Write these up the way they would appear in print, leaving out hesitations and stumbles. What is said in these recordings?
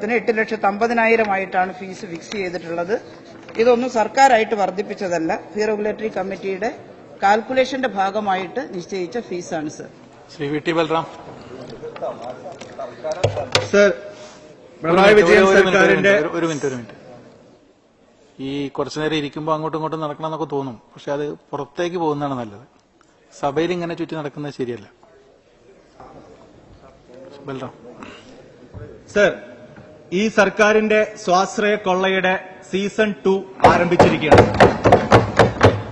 8,50,000 fees fix ചെയ്തിട്ടുള്ളത്. ഇതൊന്നും സർക്കാരായിട്ട് വർദ്ധിപ്പിച്ചതല്ല, ഫീ regulatory കമ്മിറ്റിയുടെ കാൽക്കുലേഷന്റെ ഭാഗമായിട്ട് നിശ്ചയിച്ച ഫീസാണ് സർ. ശ്രീ വി ടി ബൽറാം. സർ, പിണറായി വിജയൻ സർക്കാരിന്റെ ഒരു മിനിറ്റ്. ഈ കുറച്ചുനേരം ഇരിക്കുമ്പോൾ അങ്ങോട്ടും ഇങ്ങോട്ടും നടക്കണമെന്നൊക്കെ തോന്നും, പക്ഷെ അത് പുറത്തേക്ക് പോകുന്നതാണ് നല്ലത്. സഭയിൽ ഇങ്ങനെ ചുറ്റി നടക്കുന്നത് ശരിയല്ല. ബൽറാം. സർ, ഈ സർക്കാരിന്റെ സ്വാശ്രയ കൊള്ളയുടെ സീസൺ 2 ആരംഭിച്ചിരിക്കുകയാണ്.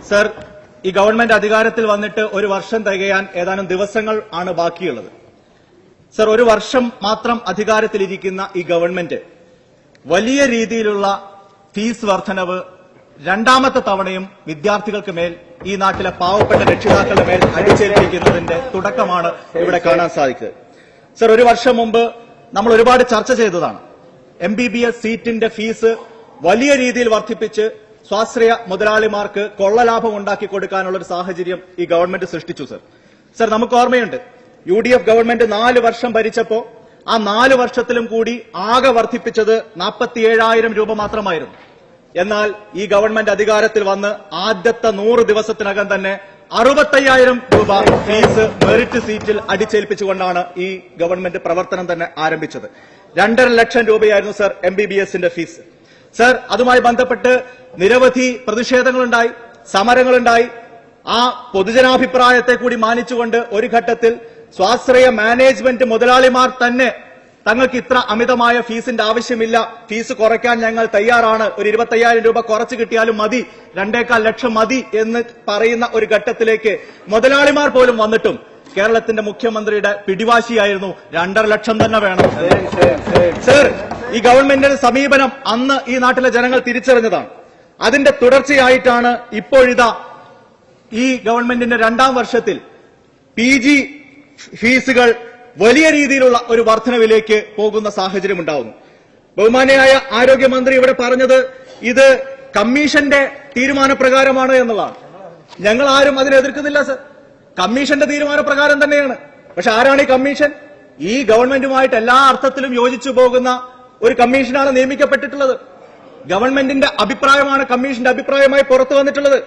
സർ, ഈ ഗവൺമെന്റ് അധികാരത്തിൽ വന്നിട്ട് ഒരു വർഷം തികയാൻ ഏതാനും ദിവസങ്ങൾ ആണ് ബാക്കിയുള്ളത്. സർ, ഒരു വർഷം മാത്രം അധികാരത്തിലിരിക്കുന്ന ഈ ഗവൺമെന്റ് വലിയ രീതിയിലുള്ള ഫീസ് വർധനവ് രണ്ടാമത്തെ തവണയും വിദ്യാർത്ഥികൾക്ക് മേൽ, ഈ നാട്ടിലെ പാവപ്പെട്ട രക്ഷിതാക്കളുടെ മേൽ അടിച്ചേൽപ്പിക്കുന്നതിന്റെ തുടക്കമാണ് ഇവിടെ കാണാൻ സാധിക്കുന്നത്. സർ, ഒരു വർഷം മുമ്പ് നമ്മൾ ഒരുപാട് ചർച്ച ചെയ്തതാണ്. MBBS സീറ്റിന്റെ ഫീസ് വലിയ രീതിയിൽ വർദ്ധിപ്പിച്ച് സ്വാശ്രയ മുതലാളിമാർക്ക് കൊള്ളലാഭം ഉണ്ടാക്കി കൊടുക്കാനുള്ള ഒരു സാഹചര്യം ഈ ഗവൺമെന്റ് സൃഷ്ടിച്ചു. സർ, നമുക്ക് ഓർമ്മയുണ്ട്, UDF ഗവൺമെന്റ് 4 വർഷം ഭരിച്ചപ്പോ ആ 4 വർഷത്തിലും കൂടി ആകെ വർദ്ധിപ്പിച്ചത് 47,000 രൂപ മാത്രമായിരുന്നു. എന്നാൽ ഈ ഗവൺമെന്റ് അധികാരത്തിൽ വന്ന് ആദ്യത്തെ 100 ദിവസത്തിനകം തന്നെ 65,000 രൂപ ഫീസ് മെറിറ്റ് സീറ്റിൽ അടിച്ചേൽപ്പിച്ചുകൊണ്ടാണ് ഈ ഗവൺമെന്റ് പ്രവർത്തനം തന്നെ ആരംഭിച്ചത്. 2.5 ലക്ഷം രൂപയായിരുന്നു സർ MBBSന്റെ ഫീസ്. സർ, അതുമായി ബന്ധപ്പെട്ട് നിരവധി പ്രതിഷേധങ്ങളുണ്ടായി, സമരങ്ങളുണ്ടായി. ആ പൊതുജനാഭിപ്രായത്തെ കൂടി മാനിച്ചുകൊണ്ട് ഒരു ഘട്ടത്തിൽ സ്വാശ്രയ മാനേജ്മെന്റ് മുതലാളിമാർ തന്നെ തങ്ങൾക്ക് ഇത്ര അമിതമായ ഫീസിന്റെ ആവശ്യമില്ല, ഫീസ് കുറയ്ക്കാൻ ഞങ്ങൾ തയ്യാറാണ്, ഒരു 25,000 രൂപ കുറച്ച് കിട്ടിയാലും മതി, 2.25 ലക്ഷം മതി എന്ന് പറയുന്ന ഒരു ഘട്ടത്തിലേക്ക് മുതലാളിമാർ പോലും വന്നിട്ടും കേരളത്തിന്റെ മുഖ്യമന്ത്രിയുടെ പിടിവാശിയായിരുന്നു 2.5 ലക്ഷം തന്നെ വേണം. സർ, ഈ ഗവൺമെന്റിന്റെ സമീപനം അന്ന് ഈ നാട്ടിലെ ജനങ്ങൾ തിരിച്ചറിഞ്ഞതാണ്. അതിന്റെ തുടർച്ചയായിട്ടാണ് ഇപ്പോഴിതാ ഈ ഗവൺമെന്റിന്റെ 2ാം വർഷത്തിൽ PG ഫീസുകൾ വലിയ രീതിയിലുള്ള ഒരു വർധനവിലേക്ക് പോകുന്ന സാഹചര്യം ഉണ്ടാവുന്നു. ബഹുമാന്യനായ ആരോഗ്യമന്ത്രി ഇവിടെ പറഞ്ഞത് ഇത് കമ്മീഷന്റെ തീരുമാനപ്രകാരമാണ് എന്നുള്ളതാണ്. ഞങ്ങൾ ആരും അതിനെ എതിർക്കുന്നില്ല സർ, കമ്മീഷന്റെ തീരുമാനപ്രകാരം തന്നെയാണ്. പക്ഷെ ആരാണ് ഈ കമ്മീഷൻ? ഈ ഗവൺമെന്റുമായിട്ട് എല്ലാ അർത്ഥത്തിലും യോജിച്ചു പോകുന്ന ഒരു കമ്മീഷനാണ് നിയമിക്കപ്പെട്ടിട്ടുള്ളത്. ഗവൺമെന്റിന്റെ അഭിപ്രായമാണ് കമ്മീഷന്റെ അഭിപ്രായമായി പുറത്തു വന്നിട്ടുള്ളത്.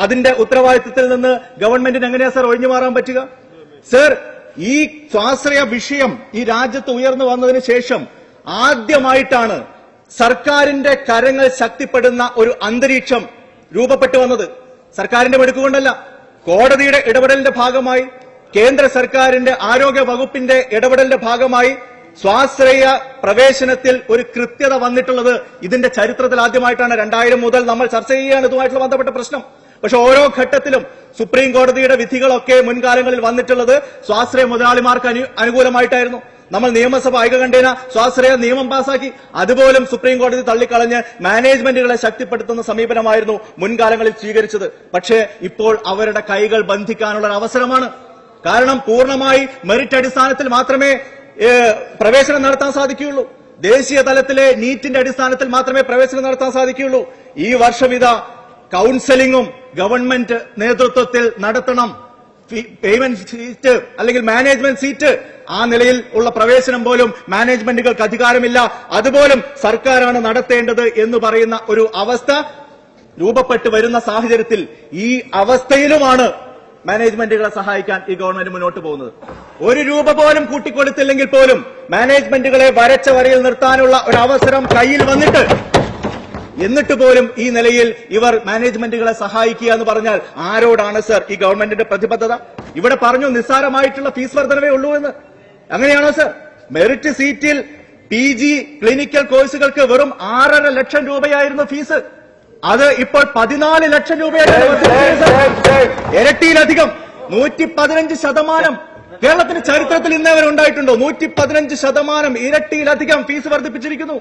അതിന്റെ ഉത്തരവാദിത്തത്തിൽ നിന്ന് ഗവൺമെന്റിന് എങ്ങനെയാ സർ ഒഴിഞ്ഞു മാറാൻ പറ്റുക? സർ, ഈ സ്വാശ്രയ വിഷയം ഈ രാജ്യത്ത് ഉയർന്നു വന്നതിന് ശേഷം ആദ്യമായിട്ടാണ് സർക്കാരിന്റെ കരങ്ങൾ ശക്തിപ്പെടുന്ന ഒരു അന്തരീക്ഷം രൂപപ്പെട്ടു വന്നത്. സർക്കാരിന്റെ മിടുക്കുകൊണ്ടല്ല, കോടതിയുടെ ഇടപെടലിന്റെ ഭാഗമായി, കേന്ദ്ര സർക്കാരിന്റെ ആരോഗ്യ വകുപ്പിന്റെ ഇടപെടലിന്റെ ഭാഗമായി സ്വാശ്രയ പ്രവേശനത്തിൽ ഒരു കൃത്യത വന്നിട്ടുള്ളത് ഇതിന്റെ ചരിത്രത്തിൽ ആദ്യമായിട്ടാണ്. 2000 മുതൽ നമ്മൾ ചർച്ച ചെയ്യുകയാണ് ഇതുമായിട്ടുള്ള ബന്ധപ്പെട്ട പ്രശ്നം. പക്ഷെ ഓരോ ഘട്ടത്തിലും സുപ്രീം കോടതിയുടെ വിധികളൊക്കെ മുൻകാലങ്ങളിൽ വന്നിട്ടുള്ളത് സ്വാശ്രയ മുതലാളിമാർക്ക് അനുകൂലമായിട്ടായിരുന്നു. നമ്മൾ നിയമസഭ ഐകകണ്ഠേന സ്വാശ്രയ നിയമം പാസാക്കി, അതുപോലും സുപ്രീം കോടതി തള്ളിക്കളഞ്ഞ് മാനേജ്മെന്റുകളെ ശക്തിപ്പെടുത്തുന്ന സമീപനമായിരുന്നു മുൻകാലങ്ങളിൽ സ്വീകരിച്ചത്. പക്ഷേ ഇപ്പോൾ അവരുടെ കൈകൾ ബന്ധിക്കാനുള്ള ഒരു അവസരമാണ്. കാരണം പൂർണ്ണമായി മെറിറ്റ് അടിസ്ഥാനത്തിൽ മാത്രമേ പ്രവേശനം നടത്താൻ സാധിക്കുകയുള്ളൂ. ദേശീയ തലത്തിലെ നീറ്റിന്റെ അടിസ്ഥാനത്തിൽ മാത്രമേ പ്രവേശനം നടത്താൻ സാധിക്കുകയുള്ളൂ. ഈ വർഷം ഇതാ കൌൺസലിംഗും ഗവൺമെന്റ് നേതൃത്വത്തിൽ നടത്തണം. പേയ്മെന്റ് സീറ്റ് അല്ലെങ്കിൽ മാനേജ്മെന്റ് സീറ്റ്, ആ നിലയിൽ ഉള്ള പ്രവേശനം പോലും മാനേജ്മെന്റുകൾക്ക് അധികാരമില്ല, അതുപോലും സർക്കാരാണ് നടത്തേണ്ടത് എന്ന് പറയുന്ന ഒരു അവസ്ഥ രൂപപ്പെട്ടു വരുന്ന സാഹചര്യത്തിൽ ഈ അവസ്ഥയിലുമാണ് മാനേജ്മെന്റുകളെ സഹായിക്കാൻ ഈ ഗവൺമെന്റ് മുന്നോട്ട് പോകുന്നത്. 1 രൂപ പോലും കൂട്ടിക്കൊടുത്തില്ലെങ്കിൽ പോലും മാനേജ്മെന്റുകളെ വരച്ച വരയിൽ നിർത്താനുള്ള ഒരു അവസരം കയ്യിൽ വന്നിട്ട് എന്നിട്ട് പോലും ഈ നിലയിൽ ഇവർ മാനേജ്മെന്റുകളെ സഹായിക്കുക എന്ന് പറഞ്ഞാൽ ആരോടാണ് സർ ഈ ഗവൺമെന്റിന്റെ പ്രതിബദ്ധത? ഇവിടെ പറഞ്ഞു നിസ്സാരമായിട്ടുള്ള ഫീസ് വർധനവേ ഉള്ളൂ എന്ന്. അങ്ങനെയാണോ സർ? മെറിറ്റ് സീറ്റിൽ PG ക്ലിനിക്കൽ കോഴ്സുകൾക്ക് വെറും 6.5 ലക്ഷം രൂപയായിരുന്നു ഫീസ്. അത് ഇപ്പോൾ 14 ലക്ഷം രൂപയായിരുന്നു. ഇരട്ടിയിലധികം, 115%. കേരളത്തിന്റെ ചരിത്രത്തിൽ ഇന്നേവരെ ഉണ്ടായിട്ടുണ്ടോ? 115%, ഇരട്ടിയിലധികം ഫീസ് വർദ്ധിപ്പിച്ചിരിക്കുന്നു.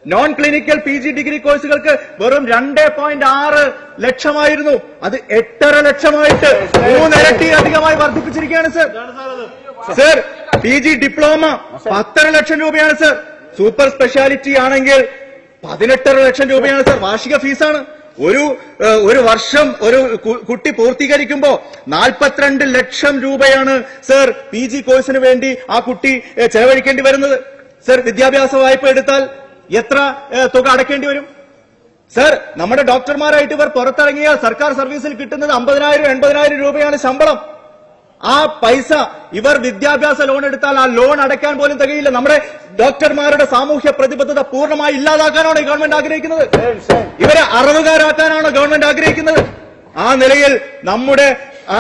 നോൺ ക്ലിനിക്കൽ PG ഡിഗ്രി കോഴ്സുകൾക്ക് വെറും 2.6 ലക്ഷമായിരുന്നു, അത് 8.5 ലക്ഷമായിട്ട് 3 ഇരട്ടിയിലധികമായി വർദ്ധിപ്പിച്ചിരിക്കുകയാണ് sir. Sir, PG diploma 10.5 lakh രൂപയാണ് സർ. സൂപ്പർ സ്പെഷ്യാലിറ്റി ആണെങ്കിൽ 18.5 ലക്ഷം രൂപയാണ് സർ വാർഷിക ഫീസാണ്. ഒരു വർഷം ഒരു കുട്ടി പൂർത്തീകരിക്കുമ്പോൾ 42 ലക്ഷം രൂപയാണ് സർ PG കോഴ്സിന് വേണ്ടി ആ കുട്ടി ചെലവഴിക്കേണ്ടി വരുന്നത്. സർ, വിദ്യാഭ്യാസ വായ്പ എടുത്താൽ എത്ര തുക അടയ്ക്കേണ്ടി വരും? സർ, നമ്മുടെ ഡോക്ടർമാരായിട്ട് ഇവർ പുറത്തിറങ്ങിയാൽ സർക്കാർ സർവീസിൽ കിട്ടുന്നത് 50,000 80,000 രൂപയാണ് ശമ്പളം. ആ പൈസ ഇവർ വിദ്യാഭ്യാസ ലോൺ എടുത്താൽ ആ ലോൺ അടയ്ക്കാൻ പോലും തികയില്ല. നമ്മുടെ ഡോക്ടർമാരുടെ സാമൂഹ്യ പ്രതിബദ്ധത പൂർണ്ണമായി ഇല്ലാതാക്കാനാണ് ഈ ഗവൺമെന്റ് ആഗ്രഹിക്കുന്നത്. ഇവരെ അറവുകാരാക്കാനാണ് ഗവൺമെന്റ് ആഗ്രഹിക്കുന്നത്. ആ നിലയിൽ നമ്മുടെ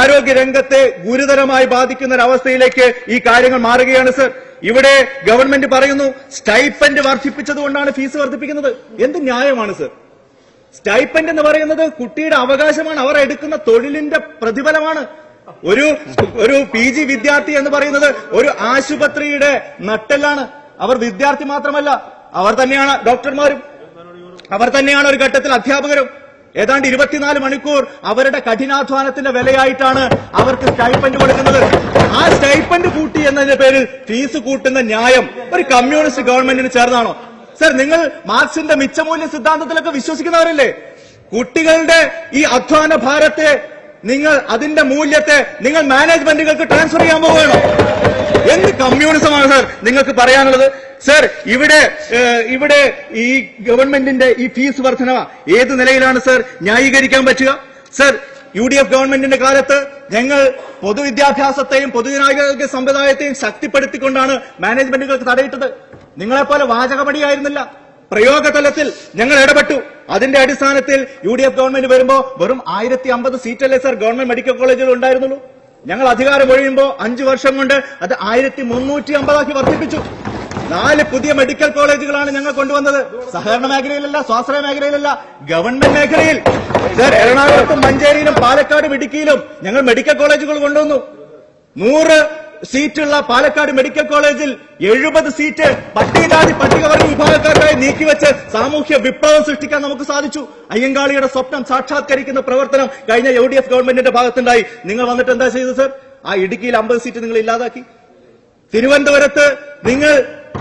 ആരോഗ്യ രംഗത്തെ ഗുരുതരമായി ബാധിക്കുന്ന ഒരവസ്ഥയിലേക്ക് ഈ കാര്യങ്ങൾ മാറുകയാണ് സർ. ഇവിടെ ഗവൺമെന്റ് പറയുന്നു സ്റ്റൈപ്പൻഡ് വർദ്ധിപ്പിച്ചതുകൊണ്ടാണ് ഫീസ് വർദ്ധിപ്പിക്കുന്നത്. എന്ത് ന്യായമാണ് സർ? സ്റ്റൈപ്പൻഡ് എന്ന് പറയുന്നത് കുട്ടിയുടെ അവകാശമാണ്, അവർ എടുക്കുന്ന തൊഴിലിന്റെ പ്രതിഫലമാണ്. ഒരു PG വിദ്യാർത്ഥി എന്ന് പറയുന്നത് ഒരു ആശുപത്രിയുടെ നട്ടെല്ലാണ്. അവർ വിദ്യാർത്ഥി മാത്രമല്ല, അവർ തന്നെയാണ് ഡോക്ടർമാരും, അവർ തന്നെയാണ് ഒരു ഘട്ടത്തിൽ അധ്യാപകരും. ഏതാണ്ട് 24 മണിക്കൂർ അവരുടെ കഠിനാധ്വാനത്തിന്റെ വിലയായിട്ടാണ് അവർക്ക് സ്റ്റൈപ്പൻഡ് കൊടുക്കുന്നത്. ആ സ്റ്റൈപ്പൻഡ് കൂട്ടി എന്നതിന്റെ പേരിൽ ഫീസ് കൂട്ടുന്ന ന്യായം ഒരു കമ്മ്യൂണിസ്റ്റ് ഗവൺമെന്റിന് ചേർന്നാണോ? സർ, നിങ്ങൾ മാർക്സിന്റെ മിച്ചമൂല്യ സിദ്ധാന്തത്തിലൊക്കെ വിശ്വസിക്കുന്നവരല്ലേ? കുട്ടികളുടെ ഈ അധ്വാന ഭാരത്തെ അതിന്റെ മൂല്യത്തെ നിങ്ങൾ മാനേജ്മെന്റുകൾക്ക് ട്രാൻസ്ഫർ ചെയ്യാൻ പോവുകയാണോ? എന്ത് കമ്മ്യൂണിസമാണ് സർ നിങ്ങൾക്ക് പറയാനുള്ളത്? സർ, ഇവിടെ ഈ ഗവൺമെന്റിന്റെ ഈ ഫീസ് വർധന ഏത് നിലയിലാണ് സർ ന്യായീകരിക്കാൻ പറ്റുക? സർ, UDF ഗവൺമെന്റിന്റെ കാലത്ത് ഞങ്ങൾ പൊതുവിദ്യാഭ്യാസത്തെയും പൊതുജനാരോഗ്യ സമ്പ്രദായത്തെയും ശക്തിപ്പെടുത്തിക്കൊണ്ടാണ് മാനേജ്മെന്റുകൾക്ക് തടയിട്ടത്. നിങ്ങളെപ്പോലെ വാചകമടിയായിരുന്നില്ല, പ്രയോഗതലത്തിൽ ഞങ്ങൾ ഇടപെട്ടു. അതിന്റെ അടിസ്ഥാനത്തിൽ UDF ഗവൺമെന്റ് വരുമ്പോ വെറും 1050 സീറ്റല്ലേ സർ ഗവൺമെന്റ് മെഡിക്കൽ കോളേജുകൾ ഉണ്ടായിരുന്നുള്ളൂ. ഞങ്ങൾ അധികാരം ഒഴിയുമ്പോൾ 5 വർഷം കൊണ്ട് അത് 1350 വർദ്ധിപ്പിച്ചു. 4 പുതിയ മെഡിക്കൽ കോളേജുകളാണ് ഞങ്ങൾ കൊണ്ടുവന്നത്. സഹകരണ മേഖലയിലല്ല, സ്വാശ്രയ മേഖലയിലല്ല, ഗവൺമെന്റ് മേഖലയിൽ. സർ, എറണാകുളത്തും മഞ്ചേരിയിലും പാലക്കാടും ഇടുക്കിയിലും ഞങ്ങൾ മെഡിക്കൽ കോളേജുകൾ കൊണ്ടുവന്നു. 100 സീറ്റുള്ള പാലക്കാട് മെഡിക്കൽ കോളേജിൽ 70 സീറ്റ് പട്ടികജാതി പട്ടികവർഗ വിഭാഗക്കാർക്കായി നീക്കിവെച്ച് സാമൂഹ്യ വിപ്ലവം സൃഷ്ടിക്കാൻ നമുക്ക് സാധിച്ചു. അയ്യങ്കാളിയുടെ സ്വപ്നം സാക്ഷാത്കരിക്കുന്ന പ്രവർത്തനം കഴിഞ്ഞ UDF ഗവൺമെന്റിന്റെ ഭാഗത്തുണ്ടായി. നിങ്ങൾ വന്നിട്ട് എന്താ ചെയ്തത് സർ? ആ ഇടുക്കിയിൽ 50 സീറ്റ് നിങ്ങൾ ഇല്ലാതാക്കി. തിരുവനന്തപുരത്ത് നിങ്ങൾ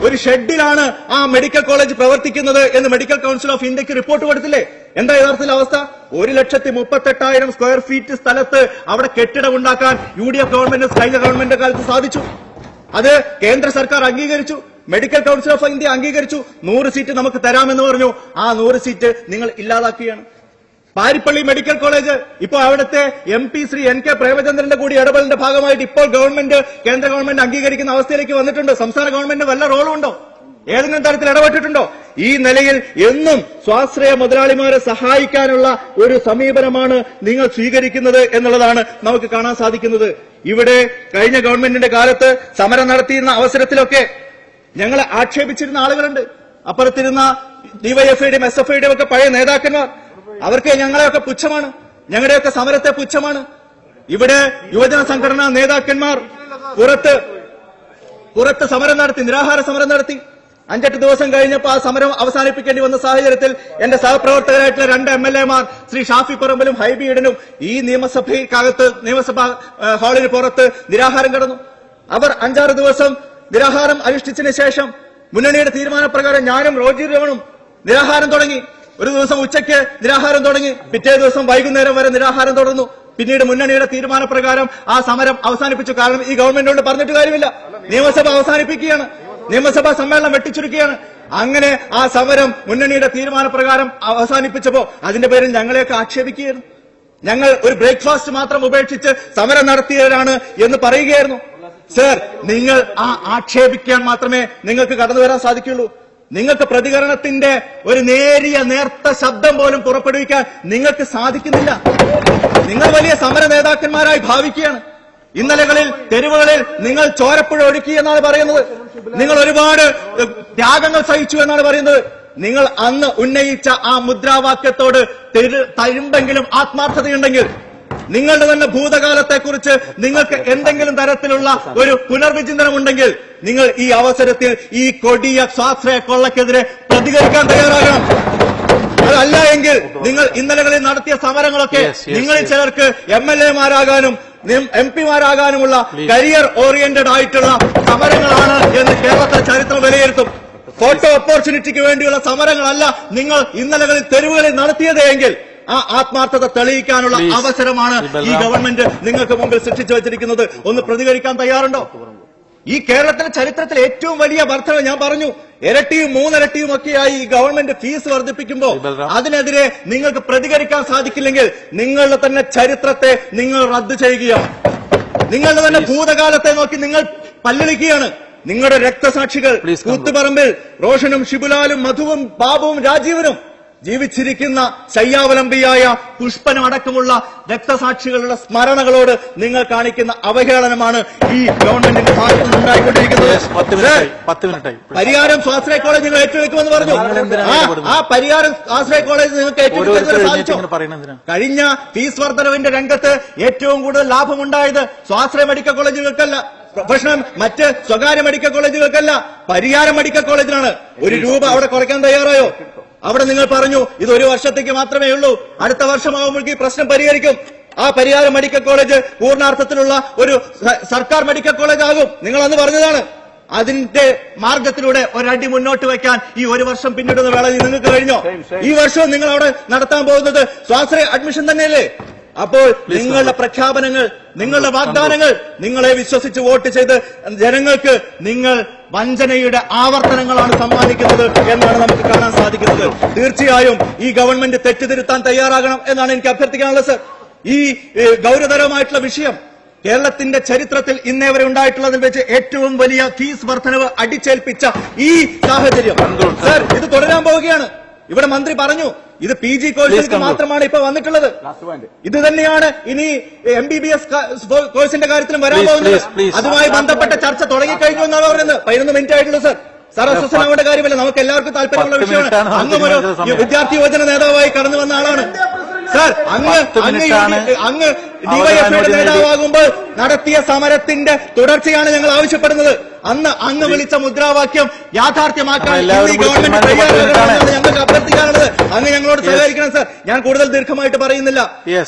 ഒരു ഷെഡിലാണ് ആ മെഡിക്കൽ കോളേജ് പ്രവർത്തിക്കുന്നത് എന്ന് മെഡിക്കൽ കൌൺസിൽ ഓഫ് ഇന്ത്യക്ക് റിപ്പോർട്ട് കൊടുത്തില്ലേ? എന്താ യഥാർത്ഥത്തിൽ അവസ്ഥ? 1,38,000 സ്ക്വയർ ഫീറ്റ് സ്ഥലത്ത് അവിടെ കെട്ടിടമുണ്ടാക്കാൻ UDF ഗവൺമെന്റ് കഴിഞ്ഞ ഗവൺമെന്റ് കാലത്ത് സാധിച്ചു. അത് കേന്ദ്ര സർക്കാർ അംഗീകരിച്ചു, മെഡിക്കൽ കൌൺസിൽ ഓഫ് ഇന്ത്യ അംഗീകരിച്ചു. 100 സീറ്റ് നമുക്ക് തരാമെന്ന് പറഞ്ഞു. ആ 100 സീറ്റ് നിങ്ങൾ ഇല്ലാതാക്കുകയാണ്. പാരിപ്പള്ളി മെഡിക്കൽ കോളേജ് ഇപ്പോൾ അവിടുത്തെ MP ശ്രീ NK പ്രേമചന്ദ്രന്റെ കൂടി ഇടപെടലിന്റെ ഭാഗമായിട്ട് ഇപ്പോൾ കേന്ദ്ര ഗവൺമെന്റ് അംഗീകരിക്കുന്ന അവസ്ഥയിലേക്ക് വന്നിട്ടുണ്ട്. സംസ്ഥാന ഗവൺമെന്റ് വല്ല റോളും ഉണ്ടോ? ഏതെങ്കിലും തരത്തിൽ ഇടപെട്ടിട്ടുണ്ടോ? ഈ നിലയിൽ എന്നും സ്വാശ്രയ മുതലാളിമാരെ സഹായിക്കാനുള്ള ഒരു സമീപനമാണ് നിങ്ങൾ സ്വീകരിക്കുന്നത് എന്നുള്ളതാണ് നമുക്ക് കാണാൻ സാധിക്കുന്നത്. ഇവിടെ കഴിഞ്ഞ ഗവൺമെന്റിന്റെ കാലത്ത് സമരം നടത്തിയിരുന്ന അവസരത്തിലൊക്കെ ഞങ്ങളെ ആക്ഷേപിച്ചിരുന്ന ആളുകളുണ്ട്. അപ്പുറത്തിരുന്ന DYFIയുടെയും SFIയുടെയും ഒക്കെ പഴയ നേതാക്കന്മാർ, അവർക്ക് ഞങ്ങളെയൊക്കെ പുച്ഛമാണ്, ഞങ്ങളുടെയൊക്കെ സമരത്തെ പുച്ഛമാണ്. ഇവിടെ യുവജന സംഘടനാ നേതാക്കന്മാർ പുറത്ത് സമരം നടത്തി, നിരാഹാര സമരം നടത്തി. 5-8 ദിവസം കഴിഞ്ഞപ്പോൾ ആ സമരം അവസാനിപ്പിക്കേണ്ടി വന്ന സാഹചര്യത്തിൽ എന്റെ സഹപ്രവർത്തകരായിട്ടുള്ള 2 MLAമാർ ശ്രീ ഷാഫി പറമ്പിലും ഹൈബി ഈഡനും ഈ നിയമസഭാ ഹാളിന് പുറത്ത് നിരാഹാരം കിടന്നു. അവർ 5-6 ദിവസം നിരാഹാരം അനുഷ്ഠിച്ചതിന് ശേഷം മുന്നണിയുടെ തീരുമാനപ്രകാരം ഞാനും റോജി രമണും നിരാഹാരം തുടങ്ങി. ഒരു ദിവസം ഉച്ചയ്ക്ക് നിരാഹാരം തുടങ്ങി, പിറ്റേ ദിവസം വൈകുന്നേരം വരെ നിരാഹാരം തുടർന്നു. പിന്നീട് മുന്നണിയുടെ തീരുമാനപ്രകാരം ആ സമരം അവസാനിപ്പിച്ചു. കാരണം ഈ ഗവൺമെന്റിനോട് പറഞ്ഞിട്ട് കാര്യമില്ല, നിയമസഭ അവസാനിപ്പിക്കുകയാണ്, നിയമസഭാ സമ്മേളനം വെട്ടിച്ചുരുക്കുകയാണ്. അങ്ങനെ ആ സമരം മുന്നണിയുടെ തീരുമാനപ്രകാരം അവസാനിപ്പിച്ചപ്പോ അതിന്റെ പേരിൽ ഞങ്ങളെയൊക്കെ ആക്ഷേപിക്കുകയായിരുന്നു. ഞങ്ങൾ ഒരു ബ്രേക്ക്ഫാസ്റ്റ് മാത്രം ഉപേക്ഷിച്ച് സമരം നടത്തിയവരാണ് എന്ന് പറയുകയായിരുന്നു. സർ, നിങ്ങൾ ആ ആക്ഷേപിക്കാൻ മാത്രമേ നിങ്ങൾക്ക് കടന്നു വരാൻ സാധിക്കുള്ളൂ. നിങ്ങൾക്ക് പ്രതികരണത്തിന്റെ ഒരു നേർത്ത ശബ്ദം പോലും പുറപ്പെടുവിക്കാൻ നിങ്ങൾക്ക് സാധിക്കുന്നില്ല. നിങ്ങൾ വലിയ സമര നേതാക്കന്മാരായി ഭാവിക്കുകയാണ്. ഇന്നലകളിൽ തെരുവുകളിൽ നിങ്ങൾ ചോരപ്പുഴ ഒഴുക്കി എന്നാണ് പറയുന്നത്. നിങ്ങൾ ഒരുപാട് ത്യാഗങ്ങൾ സഹിച്ചു എന്നാണ് പറയുന്നത്. നിങ്ങൾ അന്ന് ഉന്നയിച്ച ആ മുദ്രാവാക്യത്തോട് തരുമ്പെങ്കിലും ആത്മാർത്ഥതയുണ്ടെങ്കിൽ, നിങ്ങളുടെ തന്നെ ഭൂതകാലത്തെക്കുറിച്ച് നിങ്ങൾക്ക് എന്തെങ്കിലും തരത്തിലുള്ള ഒരു പുനർവിചിന്തനം ഉണ്ടെങ്കിൽ നിങ്ങൾ ഈ അവസരത്തിൽ ഈ കൊടിയ സ്വാശ്രയ കൊള്ളക്കെതിരെ പ്രതികരിക്കാൻ തയ്യാറാകണം. അതല്ല എങ്കിൽ നിങ്ങൾ ഇന്നലകളിൽ നടത്തിയ സമരങ്ങളൊക്കെ നിങ്ങളിൽ ചിലർക്ക് MLAമാരാകാനും MP മാരാകാനുമുള്ള കരിയർ ഓറിയന്റഡ് ആയിട്ടുള്ള സമരങ്ങളാണ് എന്ന് കേരളത്തിലെ ചരിത്രം വിലയിരുത്തും. ഫോട്ടോ ഓപ്പർച്യൂണിറ്റിക്ക് വേണ്ടിയുള്ള സമരങ്ങളല്ല നിങ്ങൾ ഇന്നലകളിൽ തെരുവുകളിൽ നടത്തിയത് എങ്കിൽ ആ ആത്മാർത്ഥത തെളിയിക്കാനുള്ള അവസരമാണ് ഈ ഗവൺമെന്റ് നിങ്ങൾക്ക് മുമ്പിൽ സൃഷ്ടിച്ചു വച്ചിരിക്കുന്നത്. ഒന്ന് പ്രതികരിക്കാൻ തയ്യാറുണ്ടോ? ഈ കേരളത്തിന്റെ ചരിത്രത്തിൽ ഏറ്റവും വലിയ വർധന ഞാൻ പറഞ്ഞു, ഇരട്ടിയും മൂന്നിരട്ടിയും ഒക്കെയായി ഈ ഗവൺമെന്റ് ഫീസ് വർദ്ധിപ്പിക്കുമ്പോൾ അതിനെതിരെ നിങ്ങൾക്ക് പ്രതികരിക്കാൻ സാധിക്കില്ലെങ്കിൽ നിങ്ങളുടെ തന്നെ ചരിത്രത്തെ നിങ്ങൾ റദ്ദു ചെയ്യുകയാണ്. നിങ്ങളുടെ തന്നെ ഭൂതകാലത്തെ നോക്കി നിങ്ങൾ പല്ലിളിക്കുകയാണ്. നിങ്ങളുടെ രക്തസാക്ഷികൾ കൂത്തുപറമ്പിൽ റോഷനും ഷിബുലാലും മധുവും ബാബുവും രാജീവനും ജീവിച്ചിരിക്കുന്ന ശയ്യാവലംബിയായ പുഷ്പനും അടക്കമുള്ള രക്തസാക്ഷികളുടെ സ്മരണകളോട് നിങ്ങൾ കാണിക്കുന്ന അവഹേളനമാണ് ഈ ഗവൺമെന്റിന്റെ ഭാഗത്ത് നിന്നുണ്ടായിക്കൊണ്ടിരിക്കുന്നത്. പരിയാരം സ്വാശ്രയ കോളേജ് നിങ്ങൾ ഏറ്റെടുക്കുമെന്ന് പറഞ്ഞു. ആ പരിയാരം സ്വാശ്രയ കോളേജ് നിങ്ങൾക്ക് ഏറ്റെടുക്കുന്നതിന് സാധിച്ചു. കഴിഞ്ഞ ഫീസ് വർധനവിന്റെ രംഗത്ത് ഏറ്റവും കൂടുതൽ ലാഭമുണ്ടായത് സ്വാശ്രയ മെഡിക്കൽ കോളേജുകൾക്കല്ല, പ്രൊഫഷണൽ മറ്റ് സ്വകാര്യ മെഡിക്കൽ കോളേജുകൾക്കല്ല, പരിയാരം മെഡിക്കൽ കോളേജിനാണ്. ₹1 അവിടെ കുറയ്ക്കാൻ തയ്യാറായോ? അവിടെ നിങ്ങൾ പറഞ്ഞു ഇത് 1 വർഷത്തേക്ക് മാത്രമേ ഉള്ളൂ, അടുത്ത വർഷമാകുമ്പോഴേക്ക് ഈ പ്രശ്നം പരിഹരിക്കും. ആ പരിയാരം മെഡിക്കൽ കോളേജ് പൂർണ്ണാർത്ഥത്തിലുള്ള ഒരു സർക്കാർ മെഡിക്കൽ കോളേജ് ആകും. നിങ്ങൾ അന്ന് പറഞ്ഞതാണ്. അതിന്റെ മാർഗത്തിലൂടെ ഒരടി മുന്നോട്ട് വയ്ക്കാൻ ഈ 1 വർഷം പിന്നിടുന്ന വേള നിങ്ങൾക്ക് കഴിഞ്ഞോ? ഈ വർഷവും നിങ്ങൾ അവിടെ നടത്താൻ പോകുന്നത് സ്വാശ്രയ അഡ്മിഷൻ തന്നെയല്ലേ? അപ്പോൾ നിങ്ങളുടെ പ്രഖ്യാപനങ്ങൾ, നിങ്ങളുടെ വാഗ്ദാനങ്ങൾ, നിങ്ങളെ വിശ്വസിച്ച് വോട്ട് ചെയ്ത് ജനങ്ങൾക്ക് നിങ്ങൾ വഞ്ചനയുടെ ആവർത്തനങ്ങളാണ് സമ്മാനിക്കുന്നത് എന്നാണ് നമുക്ക് കാണാൻ സാധിക്കുന്നത്. തീർച്ചയായും ഈ ഗവൺമെന്റ് തെറ്റുതിരുത്താൻ തയ്യാറാകണം എന്നാണ് എനിക്ക് അഭ്യർത്ഥിക്കാനുള്ളത്. സർ, ഈ ഗൌരവതരമായിട്ടുള്ള വിഷയം കേരളത്തിന്റെ ചരിത്രത്തിൽ ഇന്നേ വരെ ഉണ്ടായിട്ടുള്ളതിൽ വെച്ച് ഏറ്റവും വലിയ ഫീസ് വർധനവ് അടിച്ചേൽപ്പിച്ച ഈ സാഹചര്യം സർ ഇത് തുടരാൻ പോവുകയാണ്. ഇവിടെ മന്ത്രി പറഞ്ഞു ഇത് PG കോഴ്സിലേക്ക് മാത്രമാണ് ഇപ്പൊ വന്നിട്ടുള്ളത്. ഇത് തന്നെയാണ് ഇനി MBBS കോഴ്സിന്റെ കാര്യത്തിലും വരാൻ പോകുന്നത്. അതുമായി ബന്ധപ്പെട്ട ചർച്ച തുടങ്ങിക്കഴിഞ്ഞു എന്നാണ് പറയുന്നത്. 11 മിനിറ്റ് ആയിട്ടുള്ളൂ സർ. സാർ അസ്വസ്ഥനാവേണ്ട കാര്യമില്ല, നമുക്ക് എല്ലാവർക്കും താല്പര്യമുള്ള വിഷയമാണ്. അങ്ങും ഒരു വിദ്യാർത്ഥി യുവജന നേതാവായി കടന്നു വന്ന ആളാണ് സർ. അങ്ങ് ഡിവൈഎഫ്ഐയുടെ നേതാവാകുമ്പോൾ നടത്തിയ സമരത്തിന്റെ തുടർച്ചയാണ് ഞങ്ങൾ ആവശ്യപ്പെടുന്നത്. അന്ന് അങ്ങ് വിളിച്ച മുദ്രാവാക്യം യാഥാർത്ഥ്യമാക്കാൻ ഈ ഗവൺമെന്റ് തയ്യാറാകണമെന്നാണ് ഞങ്ങൾക്ക് അഭ്യർത്ഥിക്കാനുള്ളത്. അങ്ങ് ഞങ്ങളോട് സഹകരിക്കണം സർ. ഞാൻ കൂടുതൽ ദീർഘമായിട്ട് പറയുന്നില്ല.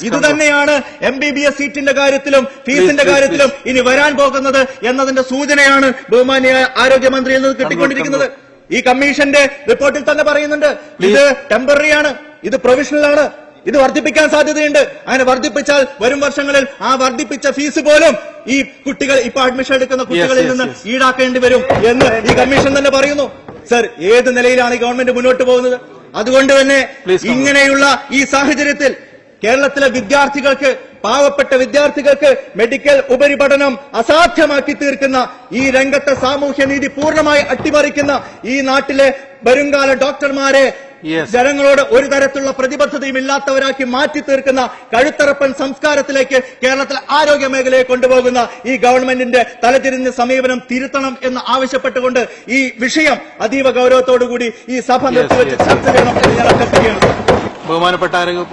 ഇത് തന്നെയാണ് MBBS സീറ്റിന്റെ കാര്യത്തിലും ഫീസിന്റെ കാര്യത്തിലും ഇനി വരാൻ പോകുന്നത് എന്നതിന്റെ സൂചനയാണ് ബഹുമാന്യായ ആരോഗ്യമന്ത്രിയിൽ നിന്ന് കിട്ടിക്കൊണ്ടിരിക്കുന്നത്. ഈ കമ്മീഷന്റെ റിപ്പോർട്ടിൽ തന്നെ പറയുന്നുണ്ട് ഇത് ടെമ്പററി ആണ്, ഇത് പ്രൊവിഷണൽ ആണ്, ഇത് വർദ്ധിപ്പിക്കാൻ സാധ്യതയുണ്ട്. അങ്ങനെ വർദ്ധിപ്പിച്ചാൽ വരും വർഷങ്ങളിൽ ആ വർദ്ധിപ്പിച്ച ഫീസ് പോലും ഈ കുട്ടികൾ ഇപ്പൊ അഡ്മിഷൻ എടുക്കുന്ന കുട്ടികളിൽ നിന്ന് ഈടാക്കേണ്ടി വരും എന്ന് ഈ കമ്മീഷൻ തന്നെ പറയുന്നു. സർ, ഏത് നിലയിലാണ് ഈ ഗവൺമെന്റ് മുന്നോട്ട് പോകുന്നത്? അതുകൊണ്ട് തന്നെ ഇങ്ങനെയുള്ള ഈ സാഹചര്യത്തിൽ കേരളത്തിലെ വിദ്യാർത്ഥികൾക്ക്, പാവപ്പെട്ട വിദ്യാർത്ഥികൾക്ക് മെഡിക്കൽ ഉപരിപഠനം അസാധ്യമാക്കി തീർക്കുന്ന ഈ രംഗത്തെ സാമൂഹ്യനീതി പൂർണ്ണമായി അട്ടിമറിക്കുന്ന ഈ നാട്ടിലെ വരുംകാല ഡോക്ടർമാരെ ജനങ്ങളോട് ഒരു തരത്തിലുള്ള പ്രതിബദ്ധതയും ഇല്ലാത്തവരാക്കി മാറ്റി തീർക്കുന്ന കഴുത്തറപ്പൻ സംസ്കാരത്തിലേക്ക് കേരളത്തിലെ ആരോഗ്യ മേഖലയെ കൊണ്ടുപോകുന്ന ഈ ഗവൺമെന്റിന്റെ തലതിരിഞ്ഞ സമീപനം തിരുത്തണം എന്ന് ആവശ്യപ്പെട്ടുകൊണ്ട് ഈ വിഷയം അതീവ ഗൌരവത്തോടുകൂടി ഈ സഭ നിർത്തിവെച്ച് ചർച്ച ചെയ്യണം എന്ന് ഞാൻ അഭ്യർത്ഥിക്കുകയാണ്. ബഹുമാനപ്പെട്ട ആരോഗ്യ